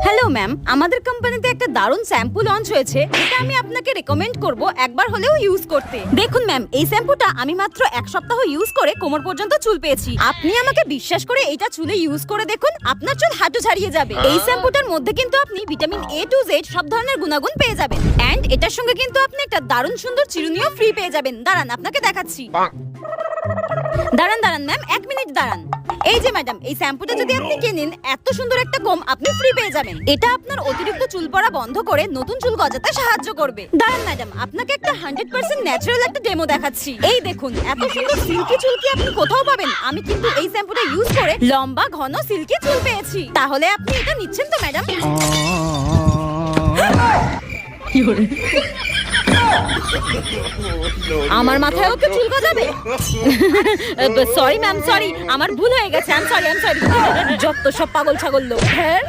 Hello ma'am, আমাদের কোম্পানিতে একটা দারুণ শ্যাম্পু লঞ্চ হয়েছে, এটা আমি আপনাকে রেকমেন্ড করব একবার হলেও ইউজ করতে। দেখুন ম্যাম, এই শ্যাম্পুটা আমি মাত্র এক সপ্তাহ ইউজ করে কোমর পর্যন্ত চুল পেয়েছি। আপনি আমাকে বিশ্বাস করে এটা চুলে ইউজ করে দেখুন, আপনার চুল হাঁটু ছাড়িয়ে যাবে। এই শ্যাম্পুটার মধ্যে কিন্তু আপনি ভিটামিন A to Z সব ধরনের গুণাগুণ পেয়ে যাবেন, এন্ড এটার সঙ্গে কিন্তু আপনি একটা দারুণ সুন্দর চিরুনিও ফ্রি পেয়ে যাবেন। দাঁড়ান, আপনাকে দেখাচ্ছি। দাঁড়ান ম্যাম, 1 মিনিট দাঁড়ান। এই যে ম্যাডাম, এই শ্যাম্পুটা যদি আপনি কেনেন, এত সুন্দর একটা কম আপনি ফ্রি পেয়ে যাবেন। এটা আপনার অতিরিক্ত চুল পড়া বন্ধ করে নতুন চুল গজাতে সাহায্য করবে। দাঁড়ান ম্যাডাম, আপনাকে একটা 100% ন্যাচারাল একটা ডেমো দেখাচ্ছি। এই দেখুন, এত সুন্দর সিল্কি চুল কি আপনি কোথাও পাবেন? আমি কিন্তু এই শ্যাম্পুটা ইউজ করে লম্বা ঘন সিল্কি চুল পেয়েছি। তাহলে আপনি এটা নিচ্ছেন তো ম্যাডাম? আমার মাথায়ও কি চুল গজাবে? সরি ম্যাম, সরি, আমার ভুল হয়ে গেছে। I am sorry. যত সব পাগল ছাগল লোক। হ্যাঁ।